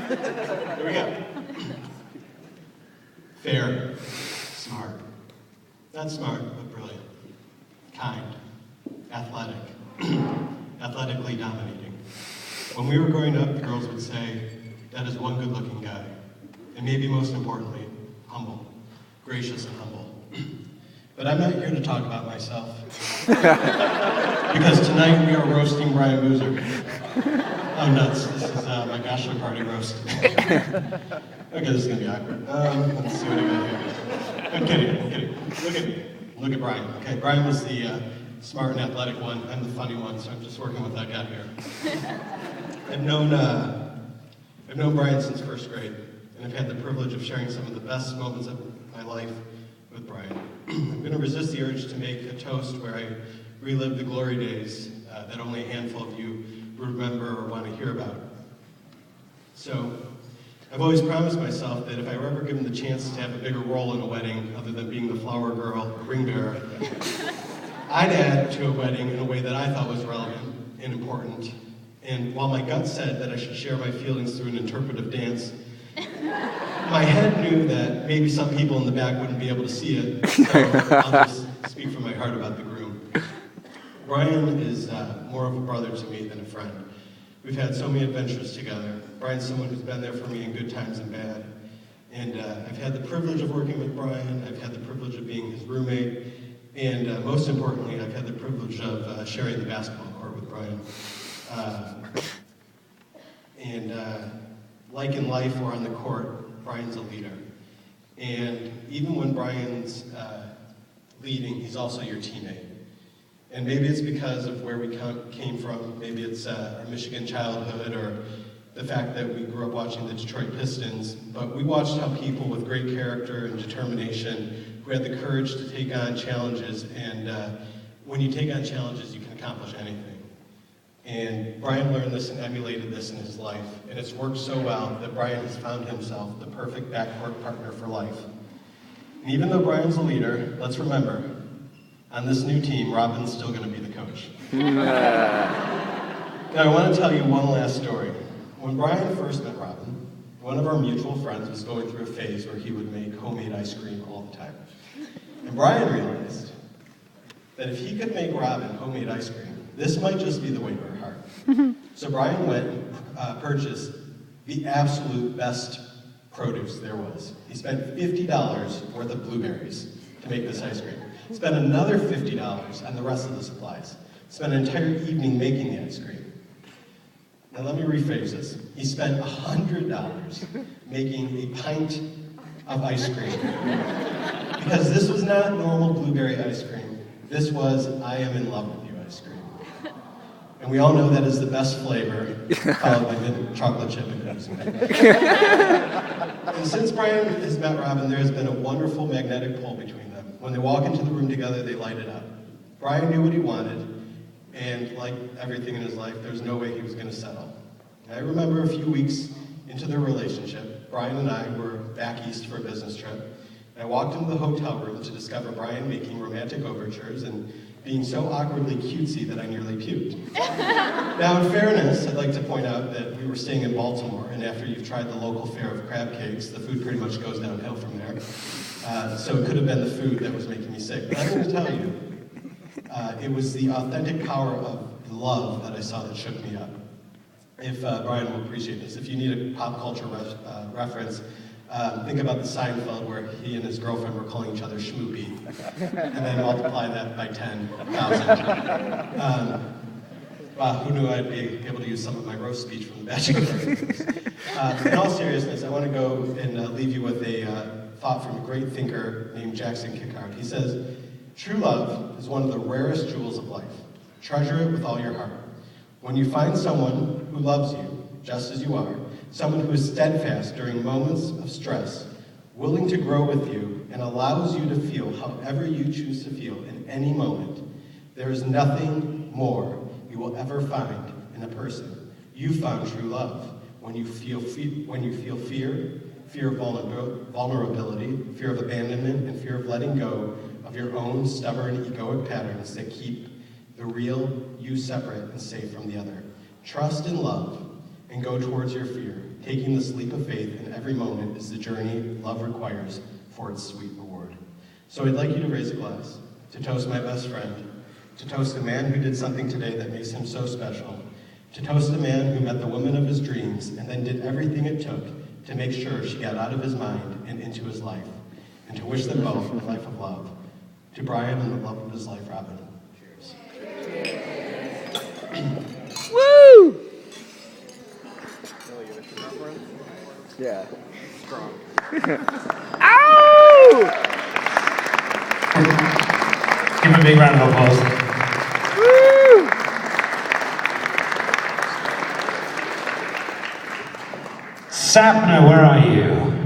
Here we go. Fair, smart. Not smart, but brilliant. Kind, athletic, athletically dominating. When we were growing up, the girls would say, that is one good-looking guy. And maybe most importantly, humble, gracious and humble. But I'm not here to talk about myself. Because tonight we are roasting Brian Boozer. Oh, nuts. This is my bachelor party roast. Okay, this is going to be awkward. Let's see what I got here. I'm kidding. Look at Brian. Okay, Brian was the smart and athletic one. I'm the funny one, so I'm just working with that guy here. I've known Brian since first grade, and I've had the privilege of sharing some of the best moments of my life with Brian. I'm going to resist the urge to make a toast where I relive the glory days that only a handful of you remember or want to hear about. So, I've always promised myself that if I were ever given the chance to have a bigger role in a wedding, other than being the flower girl or ring bearer, I'd add to a wedding in a way that I thought was relevant and important. And while my gut said that I should share my feelings through an interpretive dance, my head knew that maybe some people in the back wouldn't be able to see it, so I'll just speak from my heart about the groom. Brian is more of a brother to me than a friend. We've had so many adventures together. Brian's someone who's been there for me in good times and bad. And I've had the privilege of working with Brian, I've had the privilege of being his roommate, and most importantly, I've had the privilege of sharing the basketball court with Brian. Like in life or on the court, Brian's a leader. And even when Brian's leading, he's also your teammate. And maybe it's because of where we came from, maybe it's our Michigan childhood or the fact that we grew up watching the Detroit Pistons, but we watched how people with great character and determination who had the courage to take on challenges, and when you take on challenges, you can accomplish anything. And Brian learned this and emulated this in his life, and it's worked so well that Brian has found himself the perfect backcourt partner for life. And even though Brian's a leader, let's remember, on this new team, Robin's still going to be the coach. Now, I want to tell you one last story. When Brian first met Robin, one of our mutual friends was going through a phase where he would make homemade ice cream all the time. And Brian realized that if he could make Robin homemade ice cream, this might just be the way to her heart. So Brian went and purchased the absolute best produce there was. He spent $50 worth of blueberries to make this ice cream. Spent another $50 on the rest of the supplies. Spent an entire evening making the ice cream. Now let me rephrase this. He spent $100 making a pint of ice cream. Because this was not normal blueberry ice cream. This was I am in love with you ice cream. And we all know that is the best flavor, followed by mint chocolate chip and cookies. And since Brian has met Robin, there has been a wonderful magnetic pull between them. When they walk into the room together, they light it up. Brian knew what he wanted, and like everything in his life, there's no way he was going to settle. And I remember a few weeks into their relationship, Brian and I were back east for a business trip, and I walked into the hotel room to discover Brian making romantic overtures and being so awkwardly cutesy that I nearly puked. Now, in fairness, I'd like to point out that we were staying in Baltimore, and after you've tried the local fare of crab cakes, the food pretty much goes downhill from there. So it could have been the food that was making me sick. But I'm going to tell you, it was the authentic power of love that I saw that shook me up. If Brian will appreciate this, if you need a pop culture reference, think about the Seinfeld where he and his girlfriend were calling each other schmoopy, and then multiply that by 10,000. Wow, who knew I'd be able to use some of my roast speech from the Bachelor? In all seriousness, I want to go and leave you with a thought from a great thinker named Jackson Kickhart. He says, "True love is one of the rarest jewels of life. Treasure it with all your heart. When you find someone who loves you just as you are, someone who is steadfast during moments of stress, willing to grow with you, and allows you to feel however you choose to feel in any moment, there is nothing more you will ever find in a person. You found true love. When you feel fear of vulnerability, fear of abandonment, and fear of letting go of your own stubborn egoic patterns that keep the real you separate and safe from the other. Trust and love, and go towards your fear. taking the leap of faith in every moment is the journey love requires for its sweet reward. So I'd like you to raise a glass, to toast my best friend, to toast the man who did something today that makes him so special, to toast the man who met the woman of his dreams and then did everything it took to make sure she got out of his mind and into his life, and to wish them both a life of love. To Brian and the love of his life, Robin. Cheers. Woo! Yeah. Strong. Ow! Give him a big round of applause. Woo! Sapna, where are you?